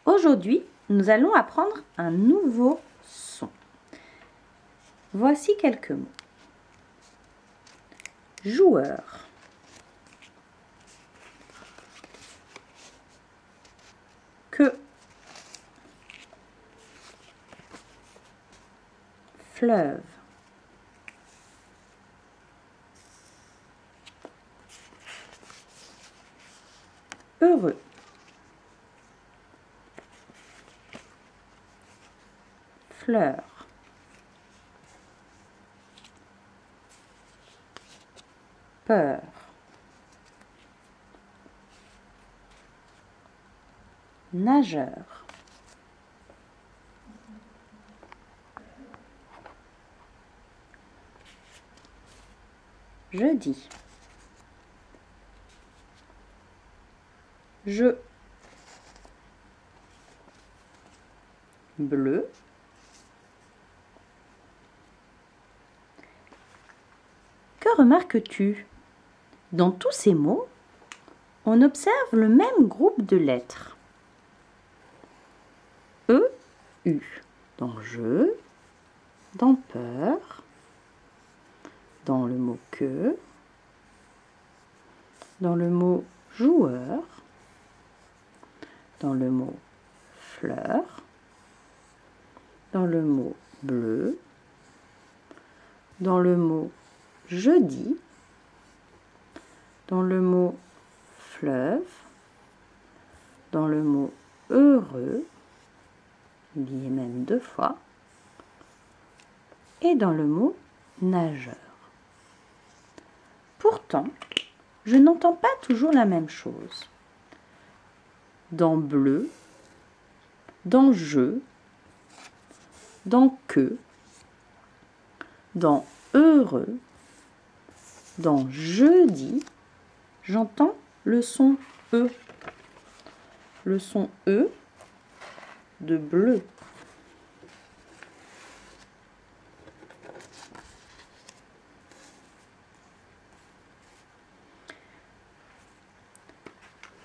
Aujourd'hui, nous allons apprendre un nouveau son. Voici quelques mots. Joueur. Que. Fleuve. Heureux. Fleur. Peur. Nageur. Jeudi. Je. Bleu. Que remarques-tu? Dans tous ces mots, on observe le même groupe de lettres. E, U. Dans je, dans peur, dans le mot que, dans le mot joueur, dans le mot fleur, dans le mot bleu, dans le mot jeudi, dans le mot fleuve, dans le mot heureux, lié même 2 fois, et dans le mot nageur. Pourtant, je n'entends pas toujours la même chose. Dans bleu, dans je, dans que, dans heureux, dans jeudi, j'entends le son E. Le son E de bleu.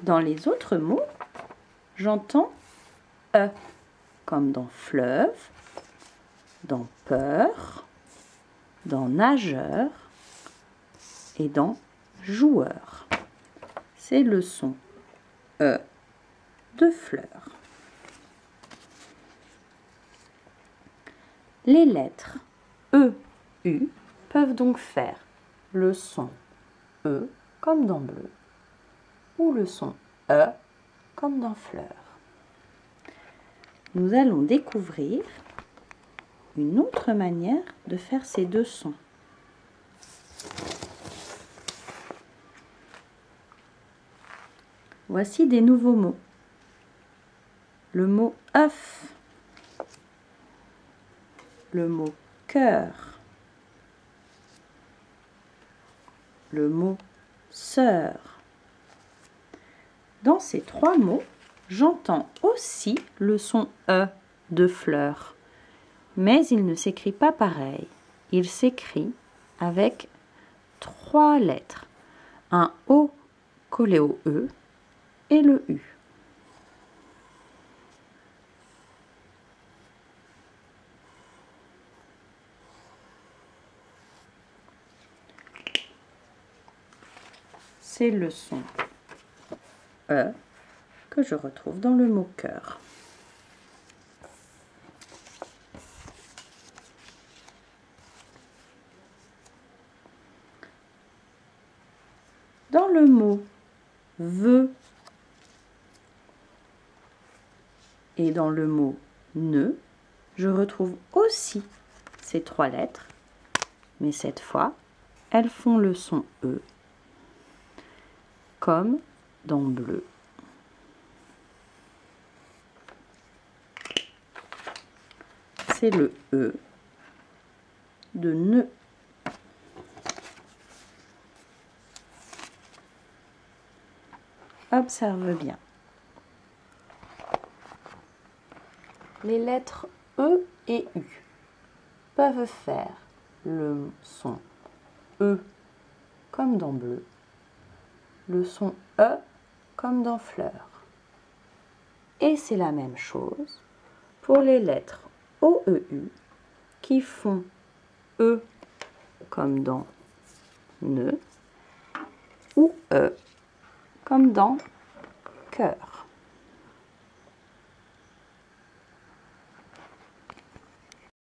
Dans les autres mots, j'entends E, comme dans fleuve, dans peur, dans nageur et dans joueur. C'est le son E de fleur. Les lettres E, U peuvent donc faire le son E comme dans bleu ou le son E comme dans fleur. Nous allons découvrir une autre manière de faire ces deux sons. Voici des nouveaux mots. Le mot œuf, le mot cœur, le mot sœur. Dans ces 3 mots, j'entends aussi le son E de fleur, mais il ne s'écrit pas pareil. Il s'écrit avec 3 lettres, un O collé au E et le U. C'est le son E que je retrouve dans le mot cœur. Dans le mot veut et dans le mot ne, je retrouve aussi ces 3 lettres, mais cette fois, elles font le son E, comme dans bleu. C'est le E de ne. Observe bien. Les lettres E et U peuvent faire le son E comme dans bleu, le son E comme dans fleur. Et c'est la même chose pour les lettres OEU qui font E comme dans ne ou E comme dans cœur.